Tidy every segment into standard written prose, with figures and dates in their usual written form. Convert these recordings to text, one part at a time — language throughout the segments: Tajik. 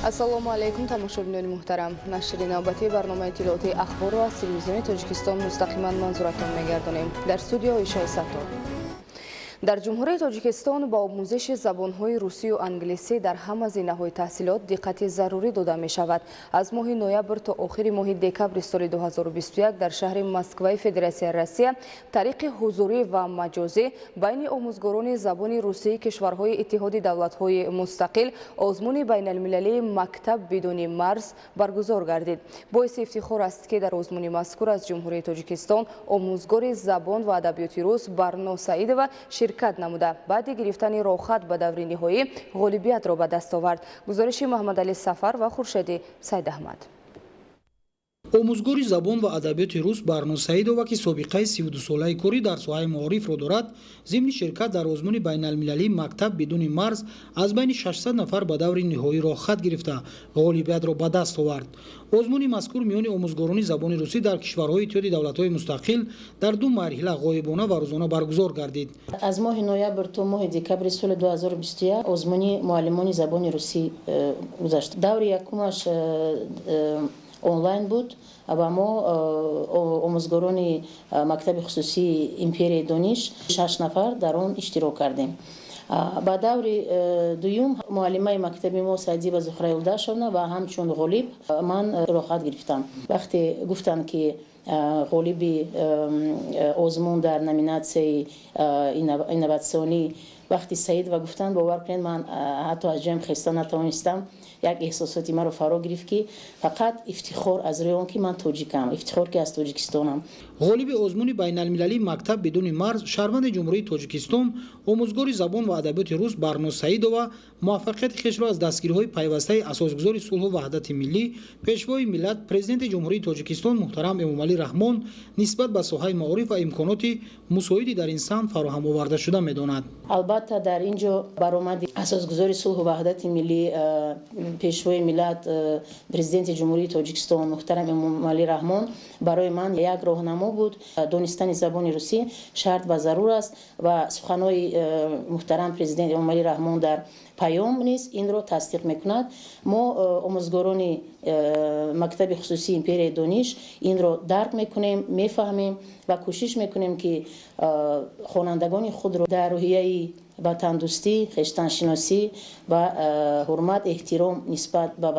ассалому алайкум тамошобинони муҳтарам. Нашри навбатии барномаи иттилооти ахборро аз телевизиони Тоҷикистон мустақиман манзуратон мегардонем. Дар студио Ишаи Сато. дар ҷумҳурии Тоҷикистон ба омӯзиши забонҳои русию англисӣ дар ҳама зинаҳои таҳсилот диққати зарурӣ дода мешавад. аз моҳи ноябр то охири моҳи декабри соли 2021 дар шаҳри Москваи Федератсияи Россия тариқи ҳузурӣ ва маҷозӣ байни омӯзгорони забони русии кишварҳои иттиҳоди давлатҳои мустақил озмуни байналмилалии мактаб бидуни марз баргузор гардид. боиси ифтихор аст ки дар озмуни мазкур аз ҷумҳурии Тоҷикистон омӯзгори забон ва адабиёти рус Барно Саидова ширкат намуда баъди гирифтани рохат ба даври ниҳоӣ ғолибиятро ба даст овард. гузориши Муҳаммадали Сафар ва Хуршеди Сайдаҳмад. омӯзгори забон ва адабиёти рус Барно Саидова ки собиқаи 32 солаи кори дар соҳаи маорифро дорад, зимни ширкат дар озмуни байналмилалии мактаб бидуни марз аз байни 600 нафар ба даври ниҳоӣ рохат гирифта ғолибиятро ба даст овард. озмуни мазкур миёни омӯзгорони забони русӣ дар кишварҳои иттиҳоди давлатҳои мустақил дар ду марҳила ғоибона ва рӯзона баргузор гардид. аз моҳи ноябр то моҳи декабри соли 2021 озмуни муаллимони забони русӣ гузашт. даври якумаш онлайн буд ва мо омӯзгорони мактаби хусусии империяи дониш 6 нафар дар он иштирок кардем. ба даври дуюм муаллимаи мактаби мо Саидиева Зухра Юлдашовна ва ҳамчун ғолиб ман рохат гирифтам. вақте гуфтанд ки ғолиби озмун дар номинатсияи инноватсионӣ вақти Саидова гуфтанд, бовар кунед ман ҳатто аз ҷоям хеста натавонистам. як эҳсосоти маро фаро гирифт ки фақат ифтихор аз рӯи он ки ман тоҷикам, ифтихор ки аз Тоҷикистонам. ғолиби озмуни байналмилалии мактаб бидуни марз шаҳрванди ҷумҳурии Тоҷикистон омӯзгори забон ва адабиёти рус Барно Саидова муваффақияти хешро аз дастгириҳои пайвастаи асосгузори сулҳу ваҳдати миллӣ пешвои миллат президенти ҷумҳурии Тоҷикистон муҳтарам Эмомалӣ Раҳмон нисбат ба соҳаи маориф ва имконоти мусоиди дар ин самт фароҳам оварда шуда медонад. албатта дар ин ҷо баромади асосгузори сулҳу ваҳдати миллӣ пешвои миллат президенти ҷумҳурии Тоҷикистон муҳтарам Эмомалӣ Раҳмон барои ман як роҳнамо буд. донистани забони русӣ шарт ва зарур аст ва суханои муҳтарам президент Эмомалӣ Раҳмон дар паём низ инро тасдиқ мекунад. мо омӯзгорони мактаби хусусии империяи дониш инро дарк мекунем, мефаҳмем ва кӯшиш мекунем ки хонандагони худро дар роҳияи ватандӯстӣ, хештаншиносӣ ва ҳурмат, эҳтиром нисбат ба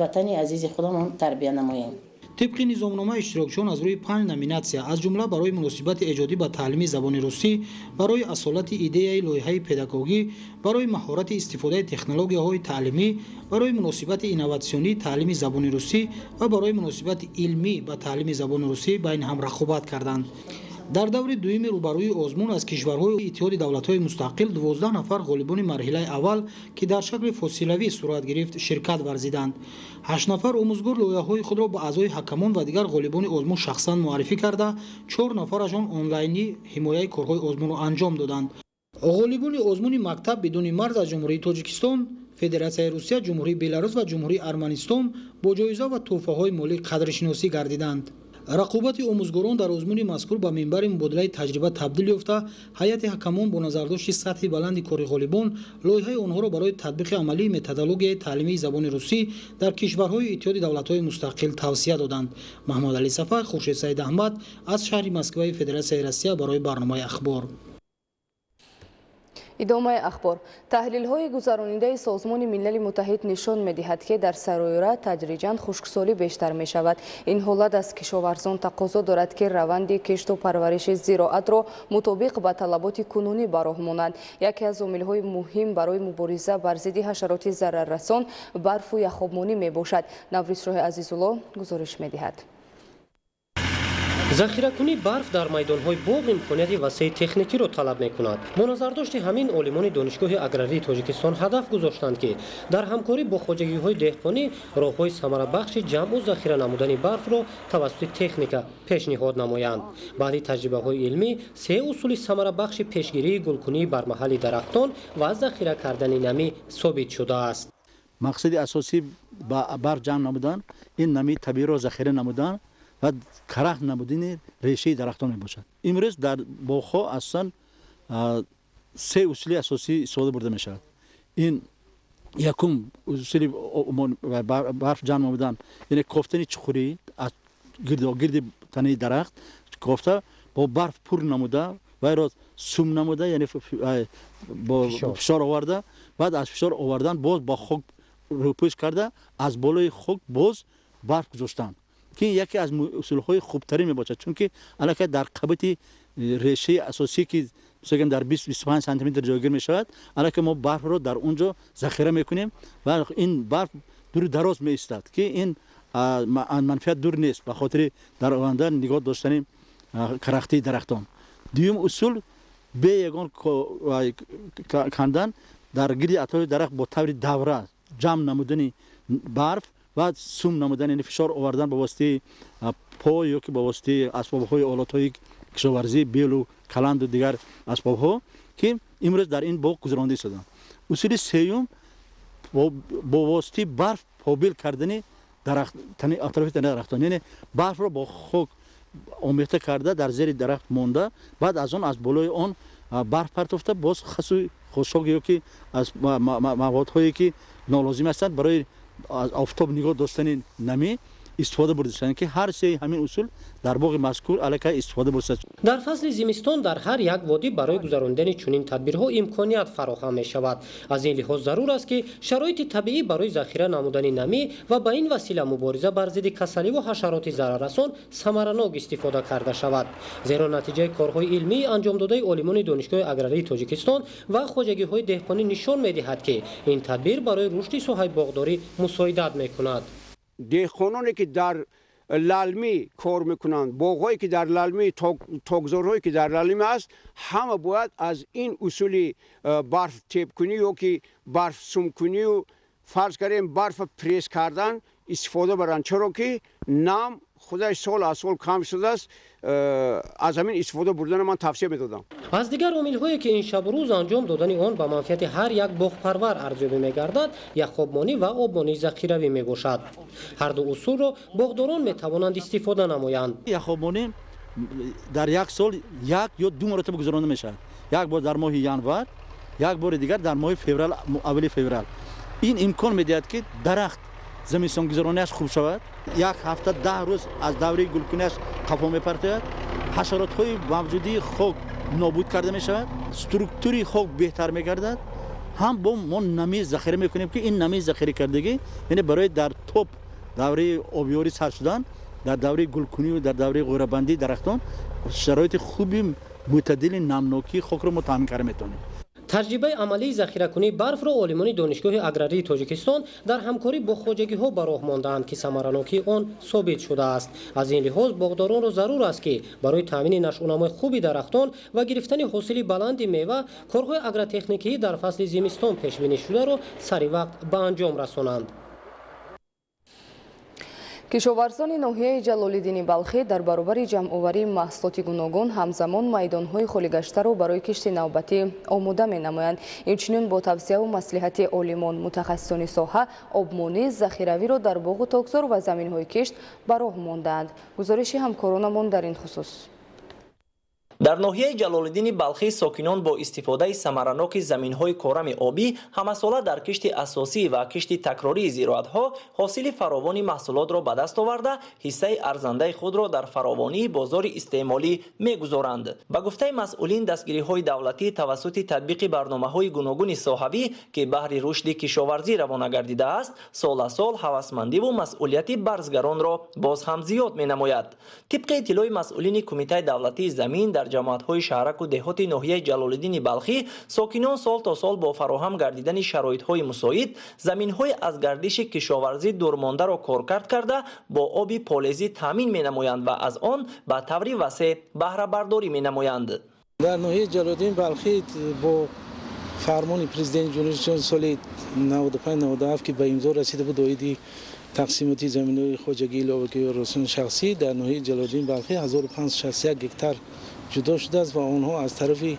ватани азизи худамон тарбия намоем. طبق نظامنامه اشتراکچیان از روی 5 نامیناتسیا از جمله برای مناسبت ایجادی به تعلیم زبان روسی، برای اصالت ایده لایحه پداگوژی، برای مهارت استفاده تکنولوژی‌های تعلیمی، برای مناسبت اینوواسیونی تعلیم زبان روسی و برای مناسبت علمی به تعلیم زبان روسی بین هم رقابت کردند. در دور دویم روبروی آزمون از کشورهای اتحاد دولت‌های مستقل 12 نفر غالبان مرحله اول که در شکل فاصلوی صورت گرفت شرکت ورزیدند. 8 نفر آموزگار لایحه‌های خود را به اعضای حکمان و دیگر غالبان آزمون شخصا معرفی کرده، 4 نفرشان آنلاینی حمایت کارهای آزمون را انجام دادند. غالبان آزمون مکتب بدون مرز از جمهوری تاجیکستان، فدراتسیای روسیه، جمهوری بلاروس و جمهوری ارمنستان با جایزه و تحفه‌های مالی قدرشناسی گردیدند. رقابت آموزگاران در آزمون مذکور به منبر مبادله تجربه تبدیل یافته، هیئت حکمان با نظرداشت سطح بلند کار غالبان لایحه آنها را برای تطبیق عملی متدولوژی تعلیمی زبان روسی در کشورهای اتحاد دولت‌های مستقل توصیه دادند. محمد علی صفر، خورشید سعید احمد از شهر مسکو فدراتسیای روسیه برای برنامه اخبار. идомаи ахбор. таҳлилҳои гузаронидаи созмони милали муттаҳид нишон медиҳад ки дар сароира тадриҷан хушксолӣ бештар мешавад. ин ҳолат аз кишоварзон тақозо дорад ки раванди кишту парвариши зироатро мутобиқ ба талаботи кунунӣ бароҳ монанд. яке аз омилҳои муҳим барои мубориза бар зидди ҳашароти зараррасон барфу яхобмонӣ мебошад. наврисроҳи азизулло гузориш медиҳад. захиракунии барф дар майдонҳои боғ имконияти васеъи техникиро талаб мекунад. бо назардошти ҳамин олимони донишгоҳи аграрии Тоҷикистон ҳадаф гузоштанд ки дар ҳамкорӣ бо хоҷагиҳои деҳқонӣ роҳҳои самарабахши ҷамъу захира намудани барфро тавассути техника пешниҳод намоянд. баъди таҷрибаҳои илмӣ се усули самарабахши пешгирии гулкунии бармаҳалли дарахтон ва захира кардани намӣ собит шудааст. мақсади асосӣ ба барф ҷамъ намудан ин намии табииро захира намудан و کرخ نمودین ریشه درختان می باشد. امروز در باغ‌ها اصلا سه اصول اساسی استفاده برده می شود. این якум усули барф ҷамъ намудан, яъне кофтани чуқурӣ аз гирди танаи дарахт кофта бо барф пур намуда, вайро сум намуда, яъне бо фишор оварда, баъд аз фишор овардан боз ба хок рӯпӯш карда, аз болои хок боз барф гузоштан. ки яке аз усулҳои хубтарин мебошад, чунки аллакай дар қабати решаи асосӣ ки мисалан дар 20-25 сантиметр ҷойгир мешавад, аллакай мо барфро дар онҷо захира мекунем ва ин барф дури дароз меистад, ки ин манфиат дур нест ба хотири дар оянда нигоҳ доштани карахтии дарахтон. дуюм усул бе ягон кандан дар гирди атрофи дарахт бо таври давра ҷамъ намудани барф ва сум намудан, яъне фишор овардан ба воситаи по ё ки ба воситаи асбобҳои олатҳои кишоварзӣ, белу каланду дигар асбобҳо, ки имрӯз дар ин боғ гузаронида истоданд. усули сеюм бо воситаи барф побил кардани тани атрофи тани дарахтон, яъне барфро бо хок омехта карда дар зери дарахт монда, баъд аз он аз болои он барф партофта боз хасу хушок ё ки аз маводҳое ки нолозим ҳастанд барои аз офтоб нигоҳ доштани намӣ истифода бурдашанд, ки ҳар се ҳамин усул дар боғи мазкур аллакай истифода бурдашад. дар фасли зимистон дар ҳар як водӣ барои гузарондани чунин тадбирҳо имконият фароҳам мешавад. аз ин лиҳоз зарур аст ки шароити табиӣ барои захира намудани намӣ ва ба ин васила мубориза бар зидди касаливу ҳашароти зараррасон самаранок истифода карда шавад. зеро натиҷаи корҳои илмии анҷомдодаи олимони донишгоҳи аграрии Тоҷикистон ва хоҷагиҳои деҳқонӣ нишон медиҳад, ки ин тадбир барои рушди соҳаи боғдорӣ мусоидат мекунад. деҳқононе ки дар лалмӣ кор мекунанд, боғҳое ки дар лалмӣ, тогзорҳое ки дар лалмӣ аст, ҳама бояд аз ин усули барф тепкунӣ ё ки барф сумкунию фарз кардем барфа пресс кардан истифода баранд, чаро ки нам худаш сол аз сол кам шудааст. аз ҳамин истифода бурдана ман тавсия медодам. аз дигар омилҳое ки ин шабрӯз анҷом додани он ба манфиати ҳар як боғпарвар арзёбӣ мегардад, яхобмонӣ ва обмонии захиравӣ мебошад. ҳар ду усулро боғдорон метавонанд истифода намоянд. яхобмонӣ дар як сол як ё ду маротиба гузаронида мешавад. як бор дар моҳи январ, як бори дигар дар моҳи феврал, аввали феврал. ин имкон медиҳад ки дарахт зимистонгузарониаш хуб шавад, як ҳафта 10 рӯз аз давраи гулкуниаш қафо мепартояд, ҳашаротҳои мавҷудии хок нобуд карда мешавад, структури хок беҳтар мегардад, ҳам бо мо намӣ захира мекунем, ки ин намӣ захиракардагӣ яъне барои дар топ давраи обёрӣ сар шудан, дар давраи гулкунию дар давраи ғӯрабандии дарахтон шароити хуби мӯътадили намнокии хокро мо таъмин карда метавонем. таҷрибаи амалии захиракунии барфро олимони донишгоҳи аграрии Тоҷикистон дар ҳамкорӣ бо хоҷагиҳо ба роҳ мондаанд, ки самаранокии он собит шудааст. аз ин лиҳоз боғдоронро зарур аст, ки барои таъмини нашъунамои хуби дарахтон ва гирифтани ҳосили баланди мева, корҳои агротехникӣ дар фасли зимистон пешбинишударо сари вақт ба анҷом расонанд. кишоварзони ноҳияи ҷалолиддини балхӣ дар баробари ҷамъоварии маҳсулоти гуногун ҳамзамон майдонҳои холигаштаро барои кишти навбатӣ омода менамоянд. инчунин бо тавсияву маслиҳати олимон мутахассисони соҳа обмонӣ захиравиро дар боғу тогзор ва заминҳои кишт ба роҳ мондаанд. гузориши ҳамкоронамон дар ин хусус. дар ноҳияи ҷалолиддини балхӣ сокинон бо истифодаи самараноки заминҳои корами обӣ ҳамасола дар кишти асосӣ ва кишти такрории зироатҳо ҳосили фаровони маҳсулотро ба даст оварда ҳиссаи арзандаи худро дар фаровонии бозори истеъмолӣ мегузоранд. ба гуфтаи масъулин, дастгириҳои давлатӣ тавассути татбиқи барномаҳои гуногуни соҳавӣ ки баҳри рушди кишоварзӣ равона гардидааст, соласол ҳавасмандиву масъулияти барзгаронро боз ҳам зиёд менамояд. тибқи иттилои масъулини кумитаи давлатии замин дар ҷамоатҳои шаҳраку деҳоти ноҳияи ҷалолиддини балхӣ сокинон сол то сол бо фароҳам гардидани шароитҳои мусоид заминҳои аз гардиши кишоварзӣ дурмондаро коркард карда бо оби полезӣ таъмин менамоянд ва аз он ба таври васеъ баҳрабардорӣ менамоянд. дар ноҳияи ҷалолиддини балхӣ бо фармони президенти ҷумҳурии Тоҷикистон соли 95-97 ки ба имзо расида буд оиди тақсимоти заминҳои хоҷагӣ иловагӣ ва росуни шахсӣ дар ноҳияи ҷалолиддини балхӣ 1561 гектар ҷудо шудааст ва онҳо аз тарафи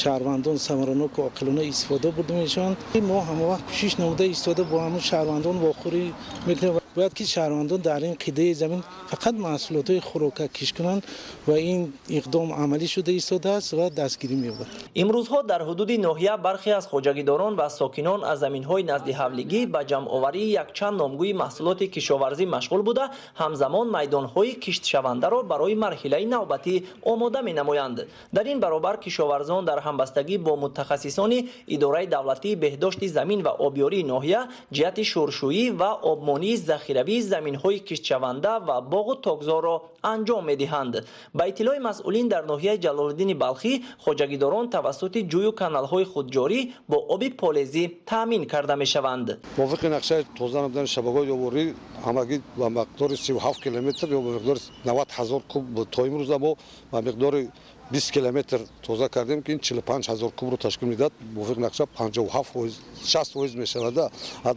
шаҳрвандон самараноку оқилона истифода бурда мешаванд. мо ҳамавақт кӯшиш намуда истода бо ҳамон шаҳрвандон вохӯрӣ мекунем. باید که شهروندان در این قطعه زمین فقط محصولات خوراکی کشت کنند و این اقدام عملی شده ایستاده است و دستگیری می‌یابد. امروزها در حدود ناحیه برخی از خواجگیداران و ساکنان از زمین‌های نزد حولیگی به جمع‌آوری یک چند نامگوی محصولات کشاورزی مشغول بوده، همزمان میدان‌های کشت شونده را برای مرحله نوبتی آماده می‌نمایند. در این برابر کشاورزان در همبستگی با متخصصان اداره دولتی بهداشت زمین و آبیاری ناحیه جهت شورشویی و آبمانی ذخیروی زمین‌های کشت شونده و باغ و تاک‌زار را انجام می‌دهند. با اطلاع مسئولین در ناحیه جلال‌الدین بلخی، خواجگیداران توسط جوی و کانال‌های خودجاری با آب پالزی تامین کرده می‌شوند. موافق نقشه تازه نمودن شبکه‌های آبیاری همگی با مقدار 37 کیلومتر یا با مقدار 90,000 کوب تا امروز ما با مقدار 20 کیلومتر توزیع کردیم که این 45,000 کوب رو تشکیل میداد. موافق نقشه 57% 60% میشود.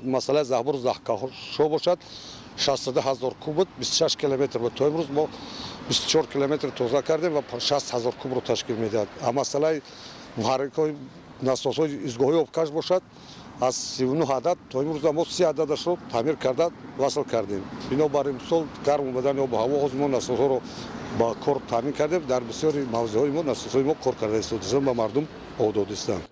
مسئله زهبر زهکشا باشد 62,000 کوب بود، 26 کیلومتر بود. تا امروز ما 24 کیلومتر توزیع کردیم و 60,000 کوب رو تشکیل میداد. مسئله محرک‌های ناسازهای ایستگاه‌های آبکش باشد از 39 عدد تا امروز ما 30 عددش رو تعمیر کرده وصل کردیم. بنابراین امسال گرم اومدن آب و هوا از ما ناسازها رو با کار تامین کردیم. در بسیاری موضوعهای ما ناسازهای ما کار کرده است و به مردم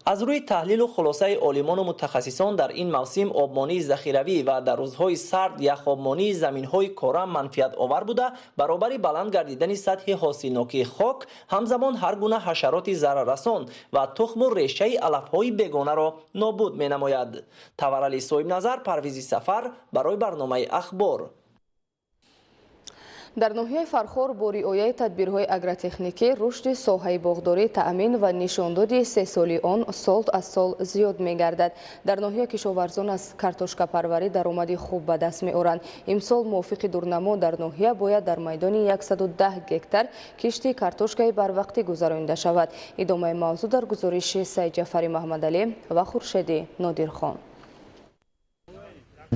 از روی تحلیل و خلاصه عالمان و متخصصان در این موسم آبمانی ذخیروی و در روزهای سرد یخ آبمانی زمین‌های کره منفعت آور بوده، برابر بلند گردیدن سطح حاصلناکی خاک، همزمان هر گونه حشرات ضرررسان و تخم و ریشه علف‌های بیگانه را نابود می‌نماید. تورلی صاحب نظر، پرویزی سفر، برای برنامه اخبار. در ناحیه فرخار با رعایت تدبیرهای اگرتکنیکی رشد ساحه باغداری تأمین و نشاندادی 3 سالی آن سال از سال زیاد می‌گردد. در ناحیه کشاورزان از کارتوشکا پروری درآمدی خوب به دست می‌آورند. امسال موافق دورنما در ناحیه باید در میدان 110 گکتار کشت کارتوشکای بروقتی گذرانده شود. ادامه موضوع در گزارش سید جعفری محمدعلی و خورشیدی نادرخان.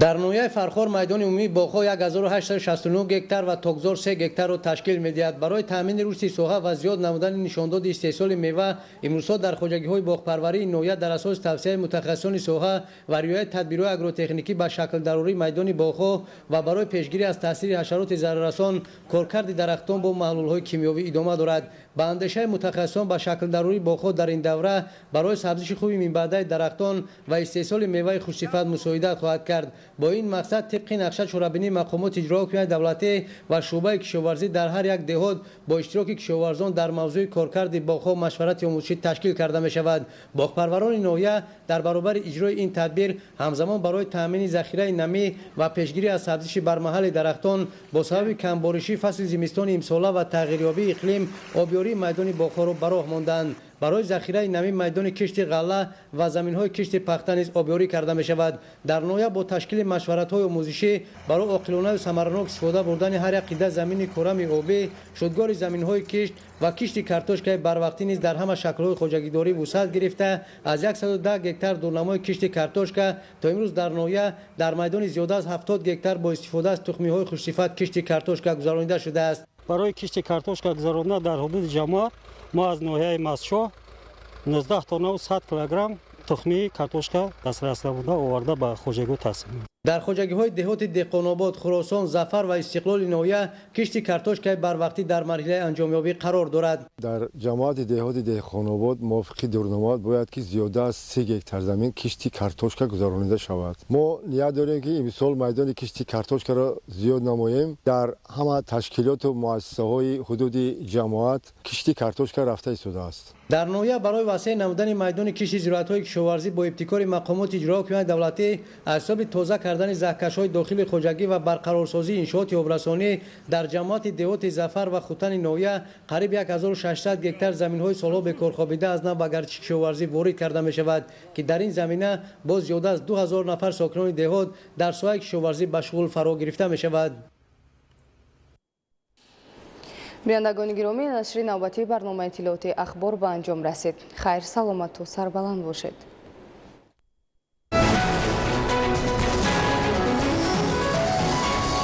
در ناحیه فرخار میدان عمومی باغ‌ها 1869 گکتار و تاک‌زار 3 گکتار را تشکیل می‌دهد. برای تامین رشد ساحه و زیاد نمودن نشانداد استحصال میوه، امروزها در خواجگی‌های باغپروری ناحیه در اساس توصیه متخصصان ساحه و رعایت تدبیرهای آگروتکنیکی به شکل ضروری میدان باغ‌ها و برای پیشگیری از تاثیر حشرات ضرررسان کارکرد درختان با محلول‌های کیمیایی ادامه دارد. با اندیشه متخصصان به شکل ضروری باغ‌ها در این دوره برای سبزش خوبی منبعد درختان و استحصال میوه خوش‌صفت مساعدت خواهد کرد. با این مقصد طبق نقشه شورابینی مقامات اجرایی حکومت دولتی و شعبه کشاورزی در هر یک دهات با اشتراک کشاورزان در موضوع کارکرد باغ‌ها مشورت آموزشی تشکیل کرده می شود. باغپروران ناحیه در برابر اجرای این تدبیر همزمان برای تامین ذخیره نمی و پیشگیری از سبزش بر محل درختان با سبب کمبارشی فصل زمستان امساله و تغییریابی اقلیم آبیاری میدان باغ‌ها را به راه ماندند. برای ذخیره نمی میدان کشت غله و زمین‌های کشت پخته نیز آبیاری کرده می شود. در ناحیه با تشکیل مشورت‌های آموزشی برای عاقلانه و ثمرناک استفاده بردن هر یک قطعه زمین کره آبی، شدگار زمین‌های کشت و کشت کارتوشکای بروقتی نیز در همه شکل‌های خواجگیداری وسعت گرفته از 110 گکتار دورنمای کشت کارتوشکا تا امروز در ناحیه در میدان زیاده از 70 گکتار با استفاده از تخمی‌های خوش‌صفت کشت کارتوشکا گذرانده شده است. برای کشت کارتوشکا گذراندن در حدود جماعت ما از ناحیه مسشو 19 تن و 100 کیلوگرم تخمی کارتوشکا دسترس بوده آورده به خواجگی تقسیم. در خواجگی‌های دهات دهقان‌آباد، خراسان، ظفر و استقلال ناحیه کشت کارتوشکای بروقتی در مرحله انجامیابی قرار دارد. در جماعت دهات دهقان‌آباد موافق دورنما باید که زیاده از 3 گکتار زمین کشت کارتوشکا گذرانده شود. ما نیت داریم که امسال میدان کشت کارتوشکا را زیاد نماییم. در همه تشکیلات و مؤسسه‌های حدود جماعت کشت کارتوشکا رفته ایستاده است. در ناحیه برای وسیع نمودن میدان کشت زراعت‌های کشاورزی با ابتکار مقامات اجرایی حکومت دولتی از حساب تازه کردن زهکش‌های داخل خواجگی و برقرارسازی انشاءات آبرسانی در جماعت دهات ظفر و خوتن ناحیه قریب 1600 گکتار زمین‌های سالها به کار خوابیده از نو به گردش کشاورزی وارد کرده می‌شود که در این زمینه باز زیاده از 2000 نفر ساکنان دهات در ساحه کشاورزی به شغل فرا گرفته می‌شود. بینندگان گرامی، نشر نوبتی برنامه اطلاعاتی اخبار به انجام رسید. خیر، سلامت و سربلند باشید.